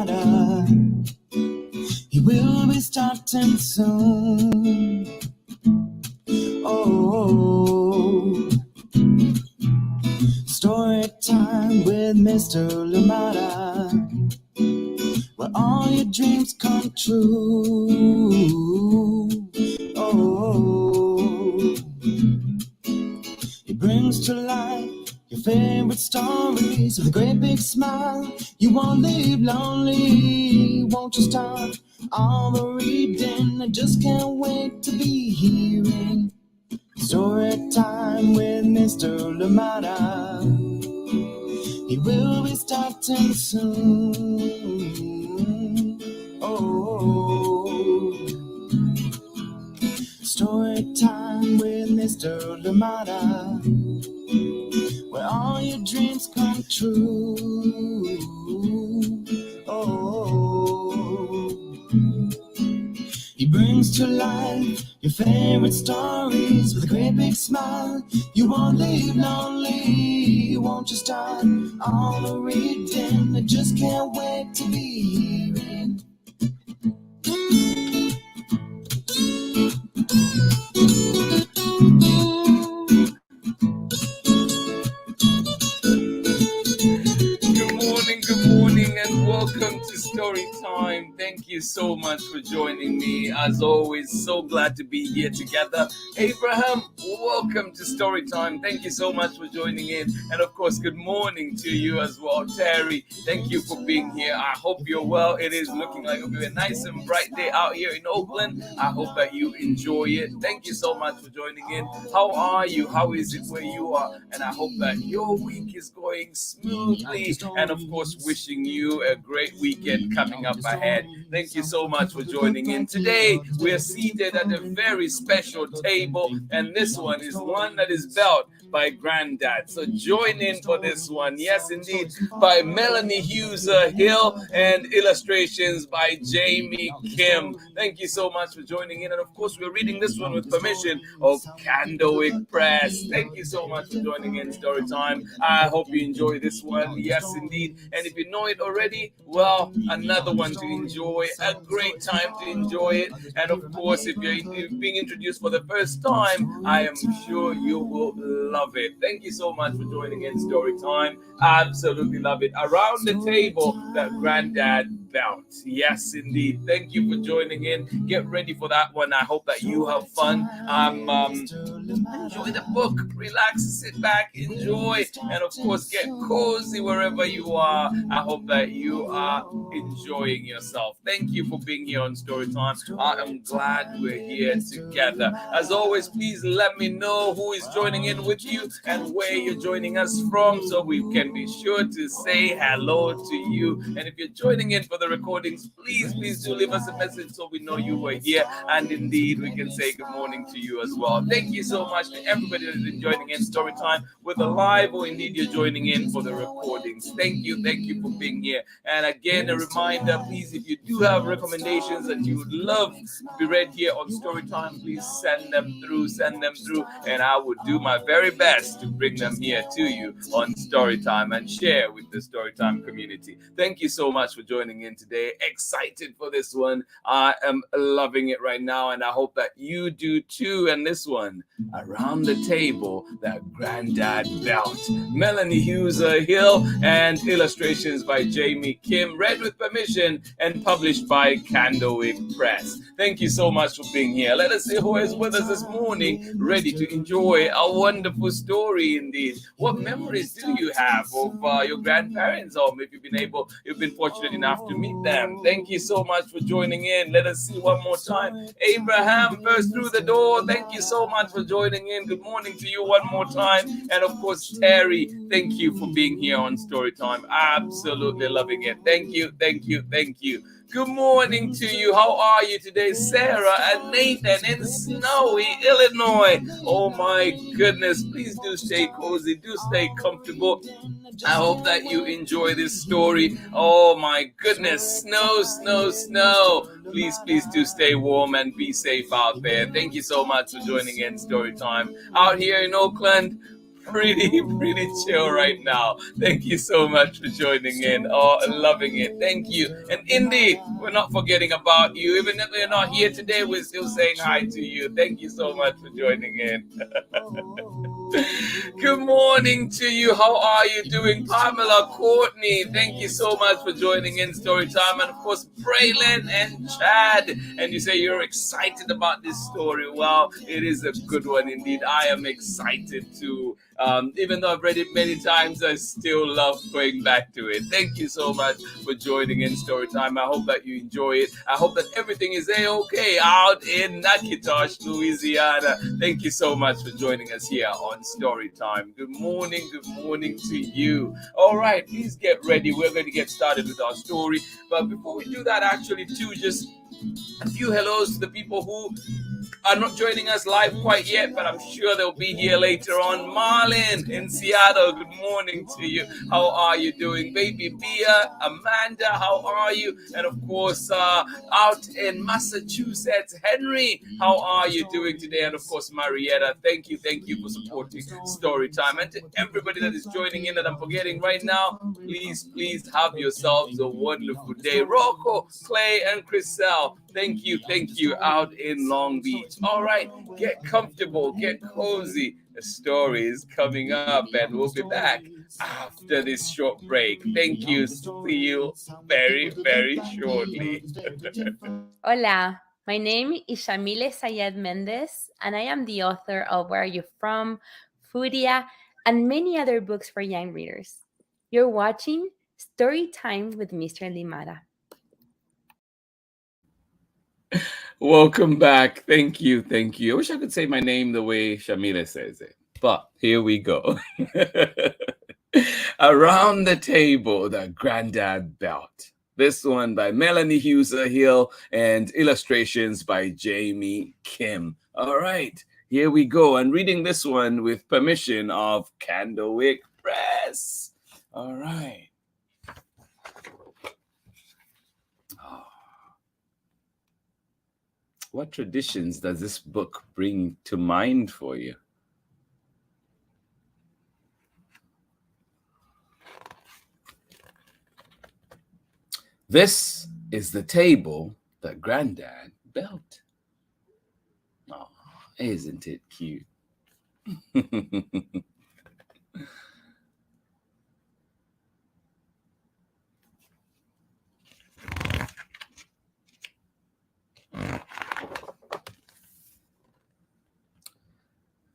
Limata. He will be starting soon. Oh, story time with Mr. Limata, where all your dreams come true. Oh, he brings to life your favorite stories with a great big smile. You won't live lonely, won't you start all the reading? I just can't wait to be hearing story time with Mr. Limata. He will be starting soon. Oh, story time with Mr. Limata, where all your dreams come true. Oh, he brings to life your favorite stories with a great big smile. You won't live lonely, won't you start all the reading? I just can't wait to be hearing. Good morning, and welcome to Story Time. Thank you so much for joining me. As always, so glad to be here together. Abraham, welcome to Story Time. Thank you so much for joining in. And of course, good morning to you as well. Terry, thank you for being here. I hope you're well. It is looking like it'll be a nice and bright day out here in Oakland. I hope that you enjoy it. Thank you so much for joining in. How are you? How is it where you are? And I hope that your week is going smoothly. And of course, wishing you a great weekend coming up ahead. Thank you so much for joining in. Today, we're seated at a very special table, and this one is one that is built by GRANDAD. So join in for this one. Yes, indeed, by MELANIE HEUISER Hill and illustrations by JAIME Kim. Thank you so much for joining in. And of course, we're reading this one with permission of CANDLEWICK Press. Thank you so much for joining in Storytime. I hope you enjoy this one. Yes, indeed. And if you know it already, well, another one to enjoy. A great time to enjoy it. And of course, if you're being introduced for the first time, I am sure you will love it. Thank you so much for joining in Storytime. Absolutely love it. Around the table, that GRANDAD belt. Yes, indeed. Thank you for joining in. Get ready for that one. I hope that you have fun. Enjoy the book. Relax, sit back, enjoy, and of course, get cozy wherever you are. I hope that you are enjoying yourself. Thank you for being here on Storytime. I am glad we're here together. As always, please let me know who is joining in with you and where you're joining us from, so we can be sure to say hello to you. And if you're joining in for the recordings, please do leave us a message so we know you were here, and indeed we can say good morning to you as well. Thank you so much to everybody that has been joining in Storytime with the live, or indeed you're joining in for the recordings. Thank you for being here. And again, a reminder, please, if you do have recommendations that you would love to be read here on Storytime, please send them through, and I would do my very best to bring them here to you on Storytime and share with the Storytime community. Thank you so much for joining in today. Excited for this one. I am loving it right now, and I hope that you do too. And this one, Around the Table, that GRANDAD belt. MELANIE HEUISER Hill and illustrations by JAIME Kim, read with permission and published by CANDLEWICK Press. Thank you so much for being here. Let us see who is with us this morning, ready to enjoy a wonderful story indeed. What memories do you have of your grandparents' home, if you've been fortunate enough to meet them? Thank you so much for joining in. Let us see one more time. Abraham, first through the door. Thank you so much for joining in. Good morning to you one more time. And of course, Terry, thank you for being here on Storytime. Absolutely loving it. Thank you. Good morning to you. How are you today? Sarah and Nathan in snowy Illinois. Oh my goodness. Please do stay cozy. Do stay comfortable. I hope that you enjoy this story. Oh my goodness. Snow. Please do stay warm and be safe out there. Thank you so much for joining in Storytime. Out here in Oakland, pretty chill right now. Thank you so much for joining in. Oh, loving it. Thank you. And indeed, we're not forgetting about you. Even if you're not here today, we're still saying hi to you. Thank you so much for joining in. Good morning to you. How are you doing? Pamela, Courtney, thank you so much for joining in Storytime. And of course, Braylon and Chad. And you say you're excited about this story. Well, it is a good one indeed. I am excited too. Even though I've read it many times, I still love going back to it. Thank you so much for joining in Storytime. I hope that you enjoy it. I hope that everything is a-okay out in Nakitosh, Louisiana. Thank you so much for joining us here on Storytime. Good morning to you. All right, please get ready. We're going to get started with our story. But before we do that, actually, too, just a few hellos to the people who are not joining us live quite yet, but I'm sure they'll be here later on. Marlin in Seattle, good morning to you. How are you doing? Baby Bia, Amanda, how are you? And of course, out in Massachusetts, Henry, how are you doing today? And of course, Marietta, thank you for supporting Storytime. And to everybody that is joining in that I'm forgetting right now, please have yourselves a wonderful day. Rocco, Clay, and Chriselle, thank you out in Long Beach. All right, get comfortable, get cozy. The story is coming up, and we'll be back after this short break. Thank you. See you very shortly. Hola, my name is Shamile Sayed Mendez, and I am the author of Where Are You From, Foodia, and many other books for young readers. You're watching Story Time with Mr. Limata. Welcome back. Thank you. I wish I could say my name the way Shamila says it, but here we go. Around the Table, the Grandad Belt. This one by Melanie HEUISER Hill and illustrations by JAIME Kim. All right, here we go. I'm reading this one with permission of CANDLEWICK Press. All right. What traditions does this book bring to mind for you? This is the table that Granddad built. Oh, isn't it cute?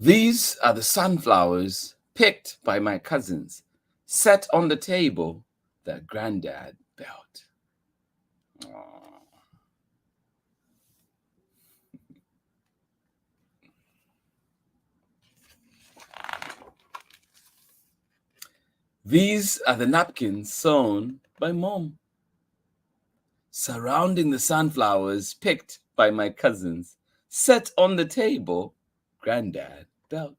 These are the sunflowers picked by my cousins, set on the table that Granddad built. Oh. These are the napkins sewn by Mom, surrounding the sunflowers picked by my cousins, set on the table Granddad built.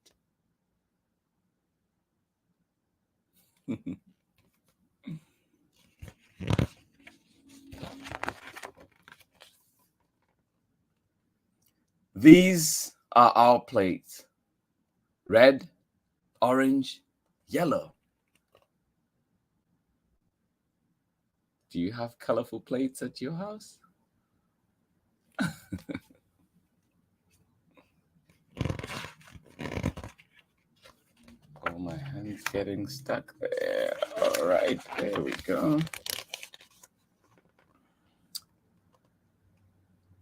These are our plates. Red, orange, yellow. Do you have colorful plates at your house? Oh, my hand's getting stuck there. All right, there we go.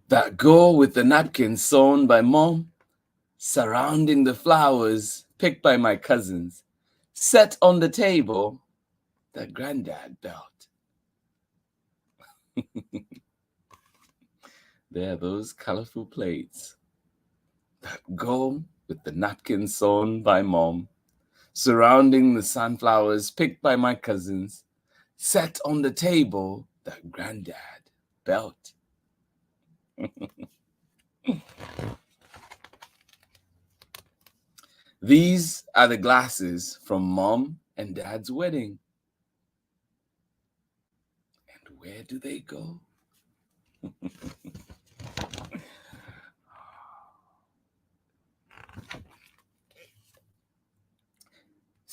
That go with the napkins sewn by Mom, surrounding the flowers picked by my cousins, set on the table that Granddad built. There are those colorful plates that go with the napkins sewn by Mom, surrounding the sunflowers picked by my cousins, set on the table that Granddad built. These are the glasses from Mom and Dad's wedding. And where do they go?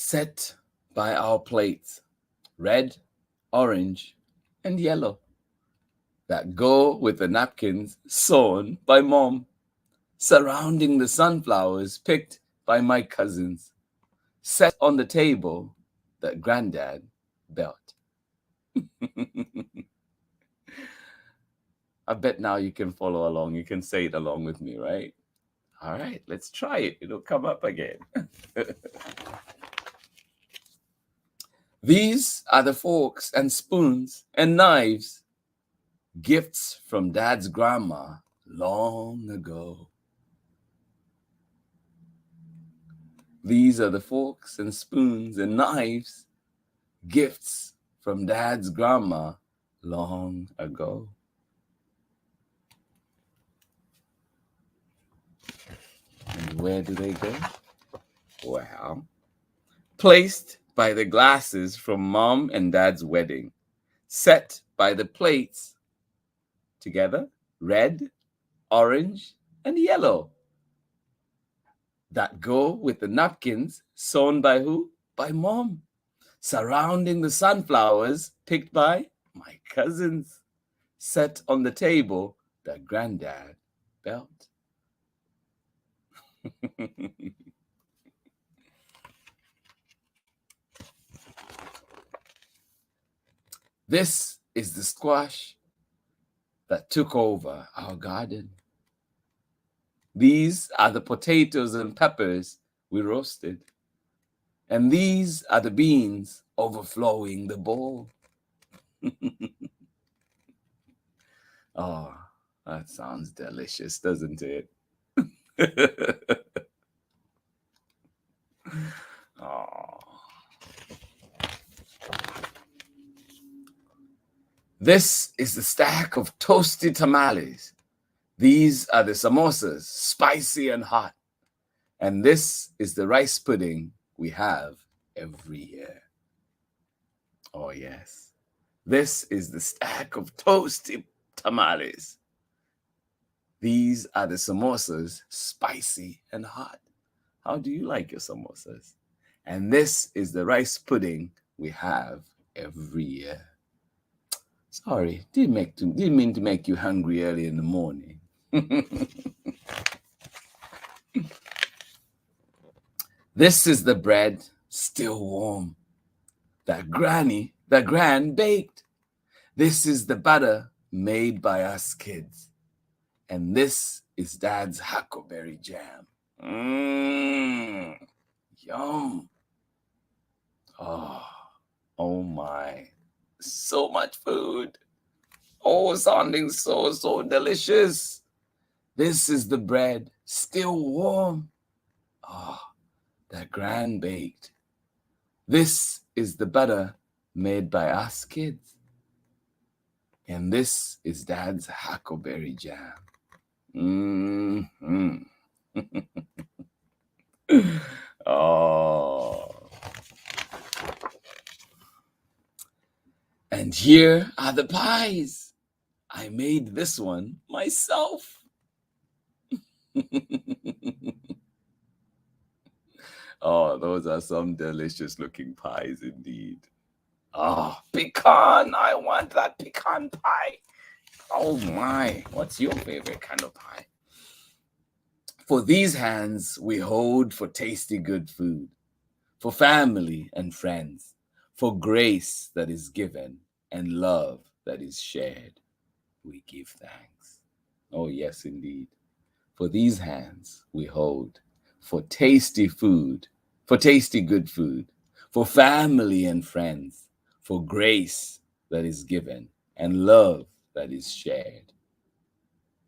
set by our plates, red, orange, and yellow, that go with the napkins sewn by Mom, surrounding the sunflowers picked by my cousins, set on the table that Granddad built. I bet now you can follow along. You can say it along with me, right? All right, let's try it. It'll come up again. These are the forks and spoons and knives, gifts from Dad's grandma long ago. These are the forks and spoons and knives, gifts from Dad's grandma long ago. And where do they go? Well, placed by the glasses from Mom and Dad's wedding, set by the plates together, red, orange, and yellow, that go with the napkins sewn by who? By Mom, surrounding the sunflowers picked by my cousins, set on the table that Granddad built. This is the squash that took over our garden. These are the potatoes and peppers we roasted. And these are the beans overflowing the bowl. Oh, that sounds delicious, doesn't it? Oh. This is the stack of toasted tamales. These are the samosas, spicy and hot. And this is the rice pudding we have every year. Oh, yes. This is the stack of toasted tamales. These are the samosas, spicy and hot. How do you like your samosas? And this is the rice pudding we have every year. Sorry, didn't mean to make you hungry early in the morning. This is the bread, still warm, that Gran baked. This is the butter made by us kids. And this is Dad's huckleberry jam. Yum. Oh my. So much food. Oh, sounding so delicious. This is the bread, still warm. That Gran baked. This is the butter made by us kids. And this is Dad's huckleberry jam. Oh. And here are the pies. I made this one myself. Oh, those are some delicious looking pies indeed. Oh, pecan. I want that pecan pie. Oh my. What's your favorite kind of pie? For these hands we hold for tasty good food, for family and friends, for grace that is given and love that is shared. We give thanks. Oh, yes, indeed. For these hands we hold for tasty food, for tasty good food, for family and friends, for grace that is given and love that is shared.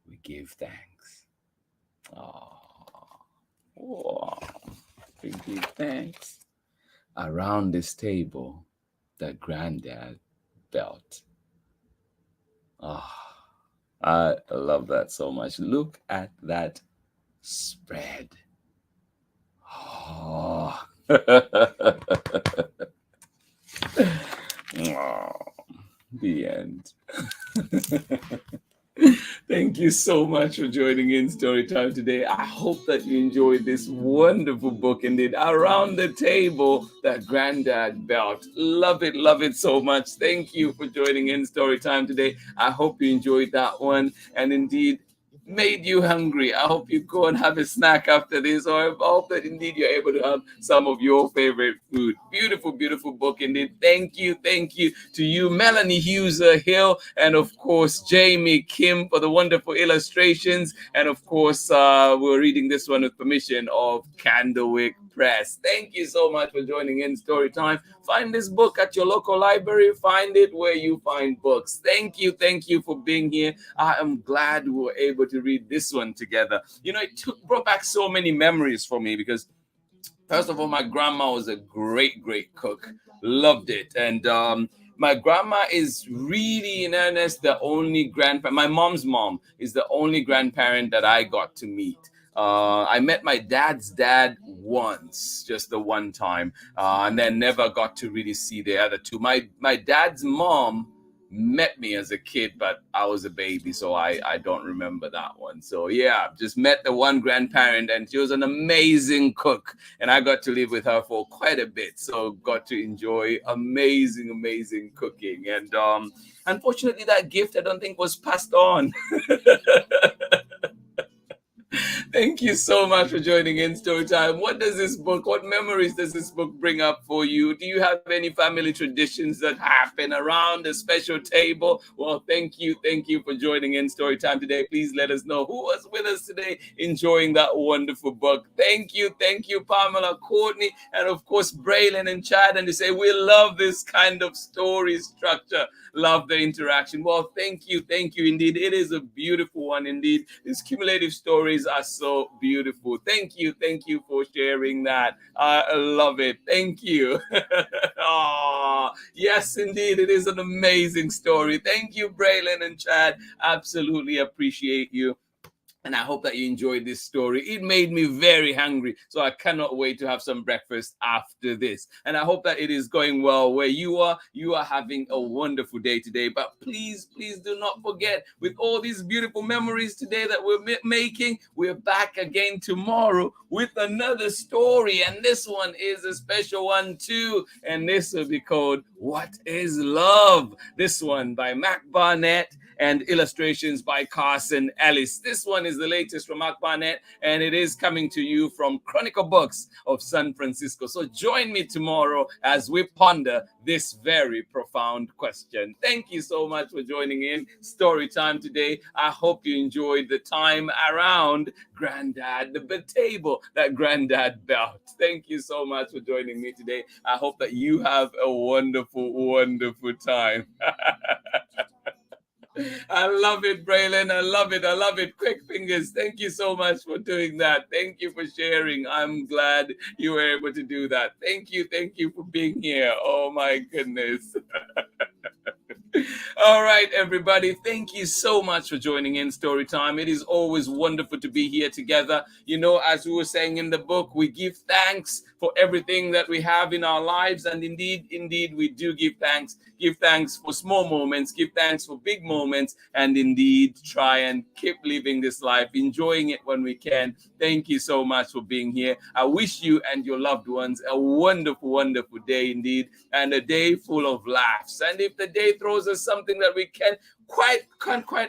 We give thanks. We give thanks around this table that Granddad built. I love that so much. Look at that spread. The end. Thank you so much for joining in Storytime today. I hope that you enjoyed this wonderful book indeed. Around the Table, that Granddad Belt. Love it so much. Thank you for joining in Storytime today. I hope you enjoyed that one. And indeed, made you hungry. I hope you go and have a snack after this, or I hope that indeed you're able to have some of your favorite food. Beautiful, beautiful book indeed. Thank you to you, Melanie Heuiser Hill, and of course Jaime Kim for the wonderful illustrations. And of course, we're reading this one with permission of Candlewick Press. Thank you so much for joining in Storytime. Find this book at your local library. Find it where you find books. Thank you for being here. I am glad we were able to read this one together. You know, it brought back so many memories for me because, first of all, my grandma was a great cook. Loved it. And my grandma is really, in earnest, the only grandparent. My mom's mom is the only grandparent that I got to meet. I met my dad's dad once, just the one time, and then never got to really see the other two. My dad's mom met me as a kid, but I was a baby, so I don't remember that one. So yeah, just met the one grandparent, and she was an amazing cook, and I got to live with her for quite a bit, so got to enjoy amazing cooking. And unfortunately, that gift I don't think was passed on. Thank you so much for joining in Storytime. What memories does this book bring up for you? Do you have any family traditions that happen around a special table? Well, thank you for joining in Storytime today. Please let us know who was with us today enjoying that wonderful book. Thank you, Pamela, Courtney, and of course, Braylon and Chad. And they say, we love this kind of story structure. Love the interaction. Well, thank you indeed. It is a beautiful one indeed. These cumulative stories are so beautiful. Thank you for sharing that. I love it. Thank you. Oh, yes, indeed. It is an amazing story. Thank you, Braylon and Chad. Absolutely appreciate you. And I hope that you enjoyed this story. It made me very hungry, so I cannot wait to have some breakfast after this. And I hope that it is going well where you are. You are having a wonderful day today. But please do not forget, with all these beautiful memories today that we're making, we're back again tomorrow with another story. And this one is a special one too. And this will be called What is Love? This one by Mac Barnett and illustrations by Carson Ellis. This one is the latest from Mac Barnett, and it is coming to you from Chronicle Books of San Francisco. So join me tomorrow as we ponder this very profound question. Thank you so much for joining in Storytime today. I hope you enjoyed the time around Granddad, the table, that Granddad belt. Thank you so much for joining me today. I hope that you have a wonderful time. I love it, Braylon. I love it. Quick fingers. Thank you so much for doing that. Thank you for sharing. I'm glad you were able to do that. Thank you for being here. Oh my goodness. All right, everybody. Thank you so much for joining in Storytime. It is always wonderful to be here together. You know, as we were saying in the book, we give thanks for everything that we have in our lives. And indeed, we do give thanks. Give thanks for small moments. Give thanks for big moments. And indeed, try and keep living this life, enjoying it when we can. Thank you so much for being here. I wish you and your loved ones a wonderful day indeed, and a day full of laughs. And if the day throws us something that we can't quite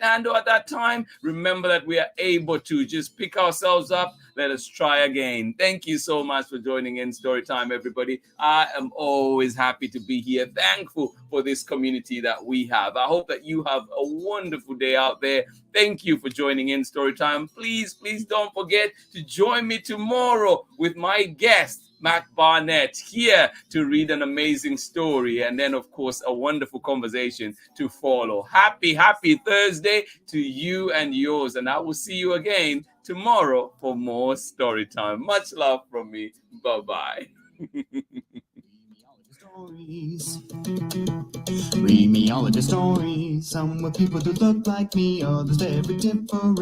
handle at that time, remember that we are able to just pick ourselves up. Let us try again. Thank you so much for joining in Storytime, everybody. I am always happy to be here. Thankful for this community that we have. I hope that you have a wonderful day out there. Thank you for joining in Storytime. Please don't forget to join me tomorrow with my guest, Mac Barnett, here to read an amazing story, and then of course a wonderful conversation to follow. Happy Thursday to you and yours, and I will see you again tomorrow for more story time. Much love from me. Bye-bye. Read me all of the stories. Some with people who look like me, others very different from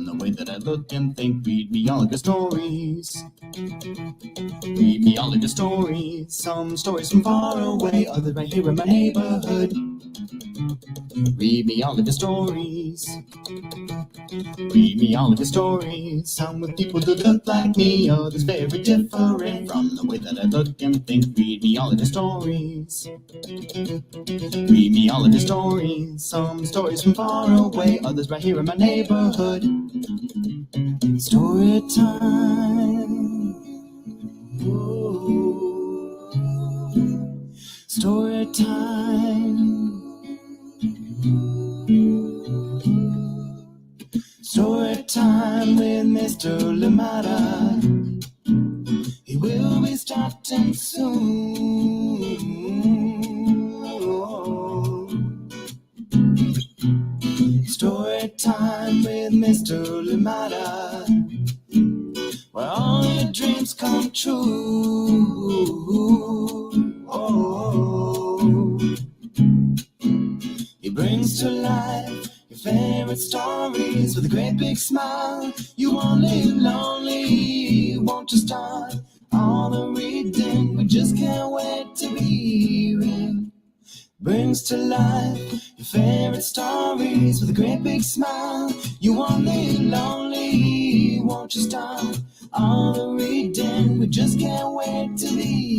the way that I look and think. Read me all of the stories. Read me all of the stories. Some stories from far away, others right here in my neighborhood. Read me all of your stories. Read me all of your stories. Some with people who look like me, others very different from the way that I look and think. Read me all of your stories. Read me all of your stories. Some stories from far away, others right here in my neighborhood. Story time. Ooh. Story time. Story time with Mr. Limata. He will be starting soon. Story time with Mr. Limata, where all your dreams come true. He brings to life your favorite stories with a great big smile. You won't live lonely, won't you start all the reading? We just can't wait to be here. Brings to life your favorite stories with a great big smile. You won't live lonely, won't you start all the reading? We just can't wait to be